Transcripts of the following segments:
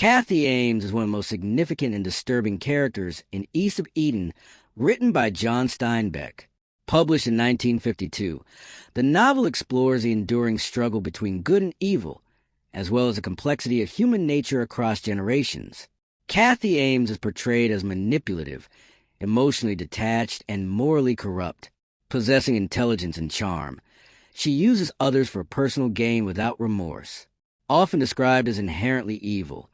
Cathy Ames is one of the most significant and disturbing characters in East of Eden, written by John Steinbeck. Published in 1952, the novel explores the enduring struggle between good and evil, as well as the complexity of human nature across generations. Cathy Ames is portrayed as manipulative, emotionally detached, and morally corrupt, possessing intelligence and charm. She uses others for personal gain without remorse. Often described as inherently evil,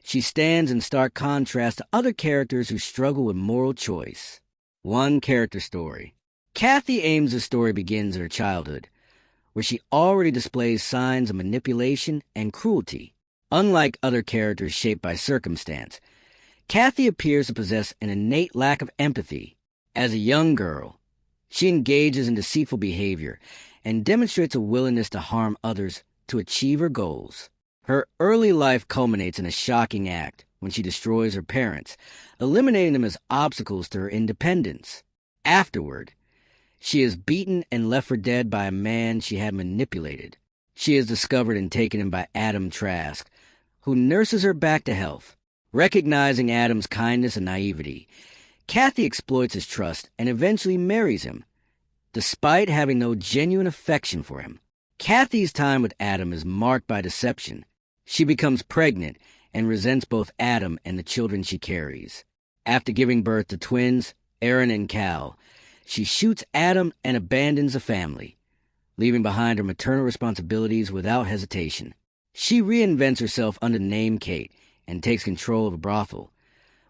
she stands in stark contrast to other characters who struggle with moral choice. One character story. Cathy Ames' story begins in her childhood, where she already displays signs of manipulation and cruelty. Unlike other characters shaped by circumstance, Cathy appears to possess an innate lack of empathy. As a young girl, she engages in deceitful behavior and demonstrates a willingness to harm others to achieve her goals. Her early life culminates in a shocking act when she destroys her parents, eliminating them as obstacles to her independence. Afterward, she is beaten and left for dead by a man she had manipulated. She is discovered and taken in by Adam Trask, who nurses her back to health. Recognizing Adam's kindness and naivety, Cathy exploits his trust and eventually marries him, despite having no genuine affection for him. Cathy's time with Adam is marked by deception. She becomes pregnant and resents both Adam and the children she carries. After giving birth to twins, Aaron and Cal, she shoots Adam and abandons the family, leaving behind her maternal responsibilities without hesitation. She reinvents herself under the name Kate and takes control of a brothel,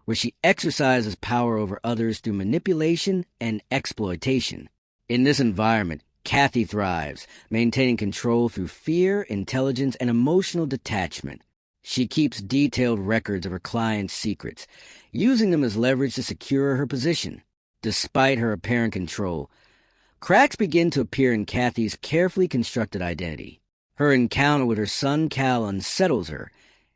where she exercises power over others through manipulation and exploitation. In this environment, Cathy thrives, maintaining control through fear, intelligence, and emotional detachment. She keeps detailed records of her clients' secrets, using them as leverage to secure her position. Despite her apparent control, cracks begin to appear in Cathy's carefully constructed identity. Her encounter with her son Cal unsettles her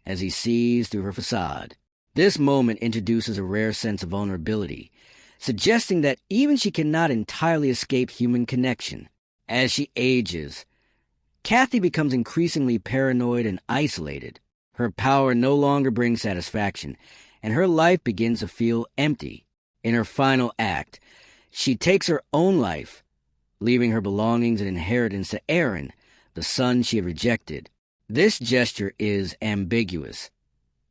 as he sees through her facade. This moment introduces a rare sense of vulnerability, suggesting that even she cannot entirely escape human connection. As she ages, Cathy becomes increasingly paranoid and isolated. Her power no longer brings satisfaction, and her life begins to feel empty. In her final act, she takes her own life, leaving her belongings and inheritance to Aaron, the son she had rejected. This gesture is ambiguous,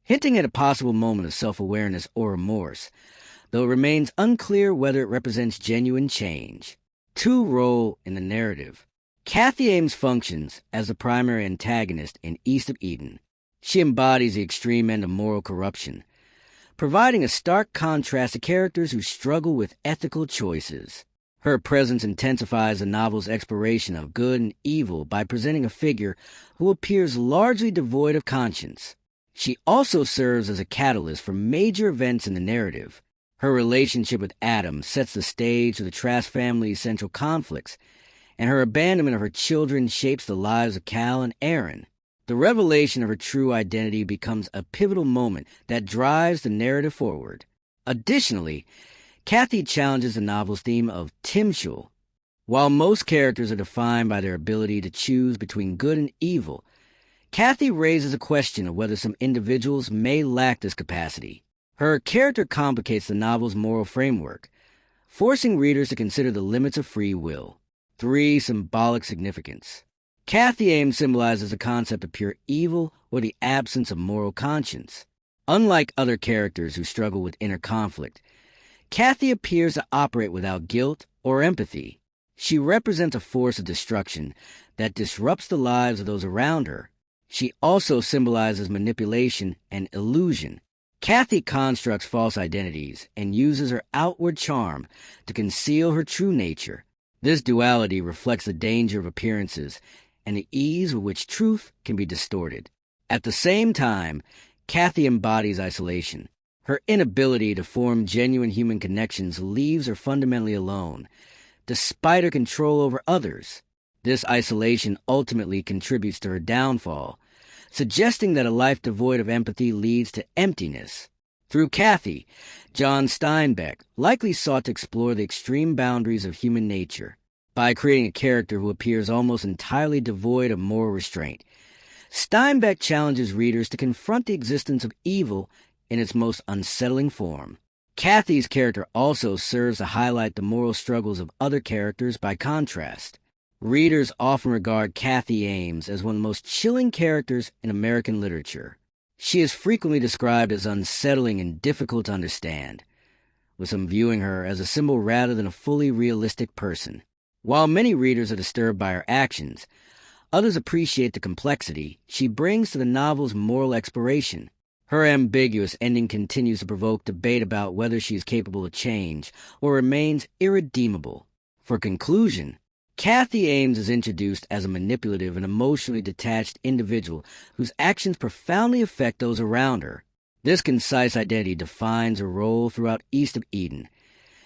hinting at a possible moment of self-awareness or remorse, though it remains unclear whether it represents genuine change. Role in the narrative. Cathy Ames functions as the primary antagonist in East of Eden. She embodies the extreme end of moral corruption, providing a stark contrast to characters who struggle with ethical choices. Her presence intensifies the novel's exploration of good and evil by presenting a figure who appears largely devoid of conscience. She also serves as a catalyst for major events in the narrative. Her relationship with Adam sets the stage for the Trask family's central conflicts, and her abandonment of her children shapes the lives of Cal and Aaron. The revelation of her true identity becomes a pivotal moment that drives the narrative forward. Additionally, Cathy challenges the novel's theme of timshul. While most characters are defined by their ability to choose between good and evil, Cathy raises a question of whether some individuals may lack this capacity. Her character complicates the novel's moral framework, forcing readers to consider the limits of free will. Symbolic significance. Cathy Ames symbolizes the concept of pure evil or the absence of moral conscience. Unlike other characters who struggle with inner conflict, Cathy appears to operate without guilt or empathy. She represents a force of destruction that disrupts the lives of those around her. She also symbolizes manipulation and illusion. Cathy constructs false identities and uses her outward charm to conceal her true nature. This duality reflects the danger of appearances and the ease with which truth can be distorted. At the same time, Cathy embodies isolation. Her inability to form genuine human connections leaves her fundamentally alone, despite her control over others. This isolation ultimately contributes to her downfall, suggesting that a life devoid of empathy leads to emptiness. Through Cathy, John Steinbeck likely sought to explore the extreme boundaries of human nature. By creating a character who appears almost entirely devoid of moral restraint, Steinbeck challenges readers to confront the existence of evil in its most unsettling form. Cathy's character also serves to highlight the moral struggles of other characters by contrast. Readers often regard Cathy Ames as one of the most chilling characters in American literature. She is frequently described as unsettling and difficult to understand, with some viewing her as a symbol rather than a fully realistic person. While many readers are disturbed by her actions, others appreciate the complexity she brings to the novel's moral exploration. Her ambiguous ending continues to provoke debate about whether she is capable of change or remains irredeemable. For conclusion, Cathy Ames is introduced as a manipulative and emotionally detached individual whose actions profoundly affect those around her. This concise identity defines her role throughout East of Eden,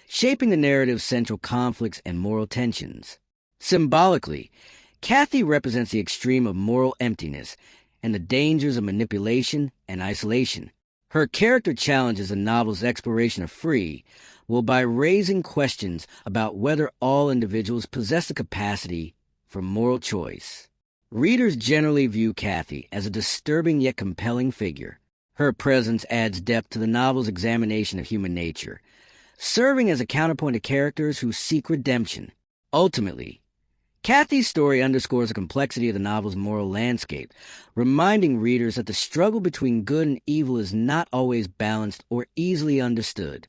shaping the narrative's central conflicts and moral tensions. Symbolically, Cathy represents the extreme of moral emptiness and the dangers of manipulation and isolation. Her character challenges the novel's exploration of free will by raising questions about whether all individuals possess the capacity for moral choice. Readers generally view Cathy as a disturbing yet compelling figure. Her presence adds depth to the novel's examination of human nature, serving as a counterpoint to characters who seek redemption. Ultimately, Cathy's story underscores the complexity of the novel's moral landscape, reminding readers that the struggle between good and evil is not always balanced or easily understood.